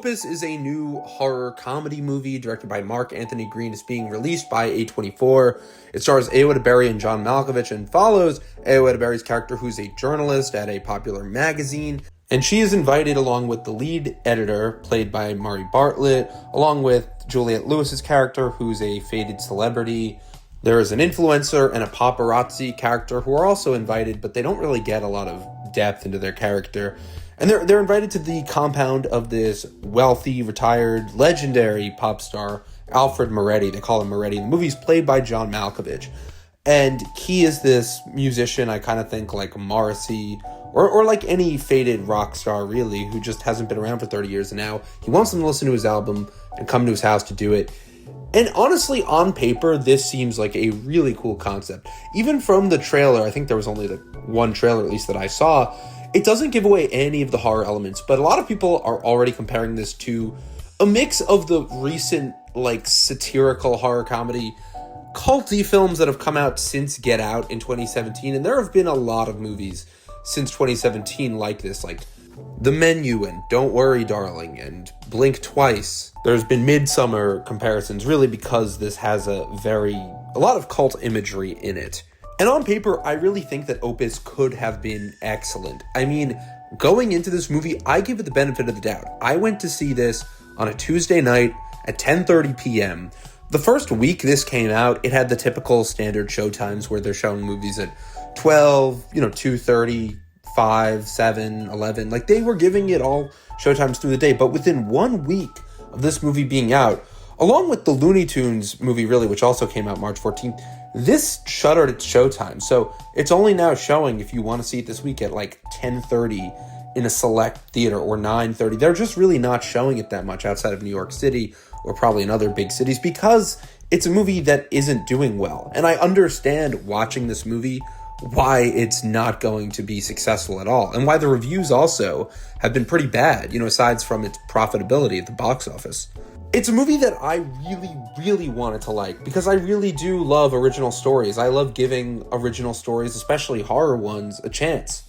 Opus is a new horror comedy movie directed by Mark Anthony Green. It's being released by A24. It stars Ayoade Berry and John Malkovich and follows Ayoade Berry's character, who's a journalist at a popular magazine. And she is invited along with the lead editor, played by Murray Bartlett, along with Juliette Lewis's character, who's a faded celebrity. There is an influencer and a paparazzi character who are also invited, but they don't really get a lot of depth into their character. And they're invited to the compound of this wealthy, retired, legendary pop star, Alfred Moretti. They call him Moretti. The movie's played by John Malkovich. And he is this musician, I kind of think like Morrissey, or like any faded rock star, really, who just hasn't been around for 30 years. And now he wants them to listen to his album and come to his house to do it. And honestly, on paper, this seems like a really cool concept. Even from the trailer, I think there was only one trailer, at least, that I saw. It doesn't give away any of the horror elements, but a lot of people are already comparing this to a mix of the recent, like, satirical horror comedy culty films that have come out since Get Out in 2017. And there have been a lot of movies since 2017 like this, like The Menu and Don't Worry, Darling and Blink Twice. There's been Midsommar comparisons, really, because this has a lot of cult imagery in it. And on paper, I really think that Opus could have been excellent. I mean, going into this movie, I give it the benefit of the doubt. I went to see this on a Tuesday night at 10:30 p.m. The first week this came out, it had the typical standard showtimes where they're showing movies at 12, 2:30, 5, 7, 11. Like, they were giving it all showtimes through the day. But within 1 week of this movie being out, along with the Looney Tunes movie, really, which also came out March 14th, this shuttered its showtime. So it's only now showing, if you want to see it this week, at like 10:30 in a select theater, or 9:30. They're just really not showing it that much outside of New York City, or probably in other big cities, because it's a movie that isn't doing well. And I understand, watching this movie, why it's not going to be successful at all, and why the reviews also have been pretty bad, aside from its profitability at the box office. It's a movie that I really, really wanted to like, because I really do love original stories. I love giving original stories, especially horror ones, a chance.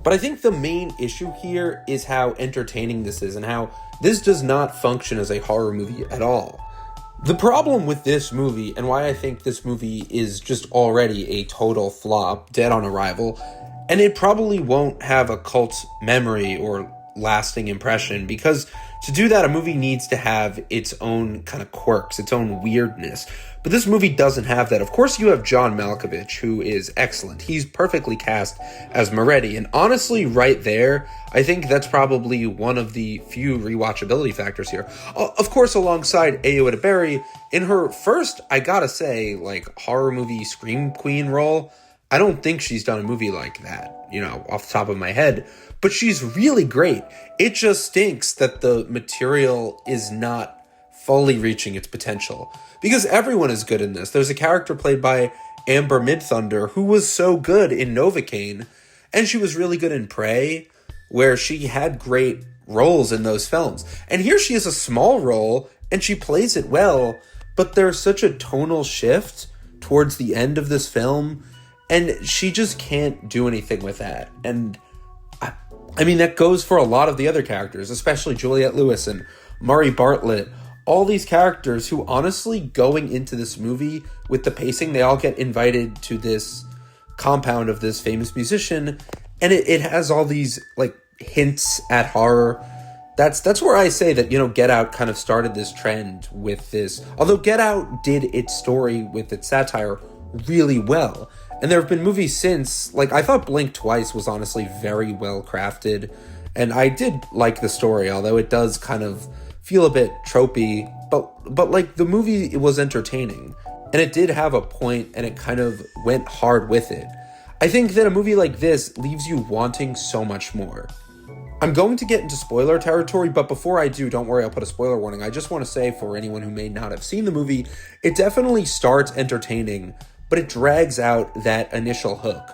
But I think the main issue here is how entertaining this is, and how this does not function as a horror movie at all. The problem with this movie, and why I think this movie is just already a total flop, dead on arrival, and it probably won't have a cult memory or lasting impression, because to do that, a movie needs to have its own kind of quirks, its own weirdness. But this movie doesn't have that. Of course, you have John Malkovich, who is excellent. He's perfectly cast as Moretti. And honestly, right there, I think that's probably one of the few rewatchability factors here. Of course, alongside Ayoade Berry, in her first, I gotta say, like, horror movie scream queen role, I don't think she's done a movie like that, off the top of my head. But she's really great. It just stinks that the material is not fully reaching its potential, because everyone is good in this. There's a character played by Amber Midthunder who was so good in Novocaine, and she was really good in Prey, where she had great roles in those films. And here she has a small role, and she plays it well, but there's such a tonal shift towards the end of this film, and she just can't do anything with that. And I mean, that goes for a lot of the other characters, especially Juliette Lewis and Murray Bartlett. All these characters who, honestly, going into this movie with the pacing, they all get invited to this compound of this famous musician, and it has all these, like, hints at horror. That's where I say that, Get Out kind of started this trend with this. Although Get Out did its story with its satire really well. And there have been movies since, like, I thought Blink Twice was honestly very well crafted, and I did like the story, although it does kind of feel a bit tropey, but like, the movie, it was entertaining, and it did have a point, and it kind of went hard with it. I think that a movie like this leaves you wanting so much more. I'm going to get into spoiler territory, but before I do, don't worry, I'll put a spoiler warning. I just want to say, for anyone who may not have seen the movie, it definitely starts entertaining, but it drags out that initial hook.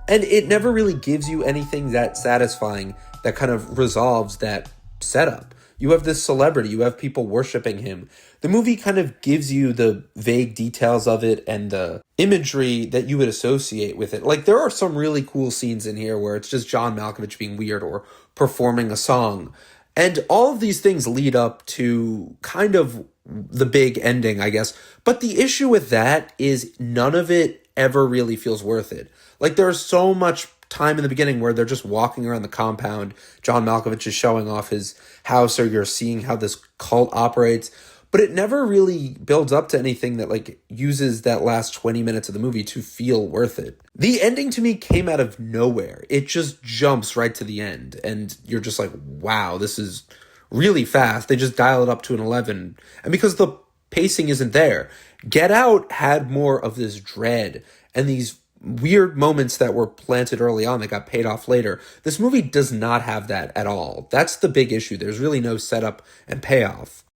And it never really gives you anything that satisfying that kind of resolves that setup. You have this celebrity, you have people worshiping him. The movie kind of gives you the vague details of it and the imagery that you would associate with it. Like, there are some really cool scenes in here where it's just John Malkovich being weird or performing a song. And all of these things lead up to kind of the big ending, I guess. But the issue with that is none of it ever really feels worth it. Like, there's so much time in the beginning where they're just walking around the compound. John Malkovich is showing off his house, or you're seeing how this cult operates. But it never really builds up to anything that like uses that last 20 minutes of the movie to feel worth it. The ending to me came out of nowhere. It just jumps right to the end. And you're just like, wow, this is really fast. They just dial it up to an 11. And because the pacing isn't there, Get Out had more of this dread and these weird moments that were planted early on that got paid off later. This movie does not have that at all. That's the big issue. There's really no setup and payoff.